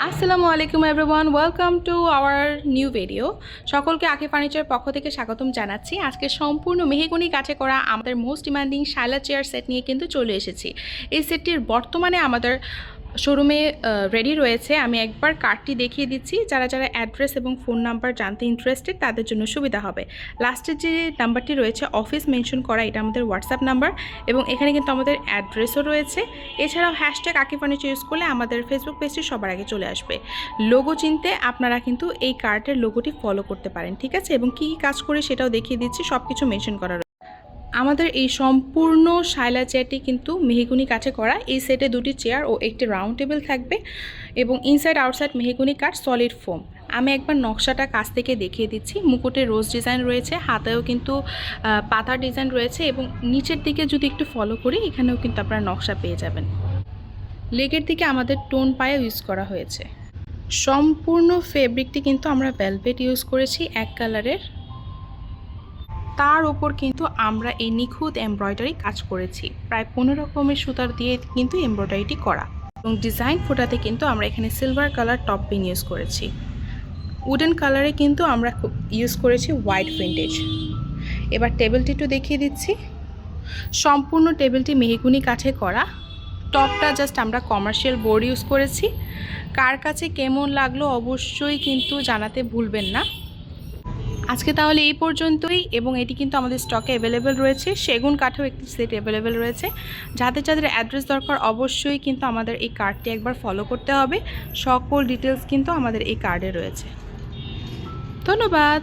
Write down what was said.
আসসালামু আলাইকুম everyone, welcome to our new video. সকলকে আঁকি ফার্নিচারের পক্ষ থেকে স্বাগতম জানাচ্ছি। আজকে সম্পূর্ণ মেহগনি কাঠে করা আমাদের most demanding Shaila chair set নিয়ে কিন্তু চলে এসেছি। এই সেটটির বর্তমানে আমাদের শোরুমে রেডি রয়েছে। আমি একবার কার্ডটি দেখিয়ে দিচ্ছি, যারা যারা অ্যাড্রেস এবং ফোন নাম্বার জানতে ইন্টারেস্টেড তাদের জন্য সুবিধা হবে। লাস্টের যে নাম্বারটি রয়েছে অফিস মেনশন করা, এটা আমাদের হোয়াটসঅ্যাপ নাম্বার এবং এখানে কিন্তু আমাদের অ্যাড্রেসও রয়েছে। এছাড়াও হ্যাশট্যাগ আঁকি ফার্নিচার ইউজ করলে আমাদের ফেসবুক পেজটি সবার আগে চলে আসবে। লোগো চিনতে আপনারা কিন্তু এই কার্ডের লোগোটি ফলো করতে পারেন, ঠিক আছে? এবং কী কী কাজ করে সেটাও দেখিয়ে দিচ্ছি, সব কিছু মেনশন করা। আমাদের এই সম্পূর্ণ শাইলা চেয়ারটি কিন্তু মেহগনি কাঠে করা। এই সেটে দুটি চেয়ার ও একটি রাউন্ড টেবিল থাকবে এবং ইনসাইড আউটসাইড মেহগনি কাঠ, সলিড ফোম। আমি একবার নকশাটা কাছ থেকে দেখিয়ে দিচ্ছি। মুকুটে রোজ ডিজাইন রয়েছে, হাতেও কিন্তু পাতার ডিজাইন রয়েছে এবং নিচের দিকে যদি একটু ফলো করি এখানেও কিন্তু আপনারা নকশা পেয়ে যাবেন। লেগের দিকে আমাদের টোন পায়া ইউজ করা হয়েছে। সম্পূর্ণ ফেব্রিকটি কিন্তু আমরা ভেলভেট ইউজ করেছি এক কালারের। তার উপর কিন্তু আমরা এই নিখুঁত এমব্রয়ডারি কাজ করেছি, প্রায় 15 রকমের সুতার দিয়ে কিন্তু এমব্রয়ডারিটি করা। এবং ডিজাইন ফোটাতে কিন্তু আমরা এখানে silver colour top pin use করেছি। উডেন কালারে কিন্তু আমরা ইউজ করেছি হোয়াইট ফিন্টেজ। এবার টেবিলটি একটু দেখিয়ে দিচ্ছি। সম্পূর্ণ টেবিলটি মেহগনি কাঠে করা। টপটা জাস্ট আমরা কমার্শিয়াল বোর্ড ইউজ করেছি। কার কাছে কেমন লাগলো অবশ্যই কিন্তু জানাতে ভুলবেন না। আজকে তাহলে এই পর্যন্তই, এবং এটি কিন্তু আমাদের স্টকে অ্যাভেলেবেল রয়েছে। সেগুন কাঠেও একটি সেট অ্যাভেলেবেল রয়েছে। যাদের যাদের অ্যাড্রেস দরকার অবশ্যই কিন্তু আমাদের এই কার্ডটি একবার ফলো করতে হবে। সকল ডিটেলস কিন্তু আমাদের এই কার্ডে রয়েছে। ধন্যবাদ।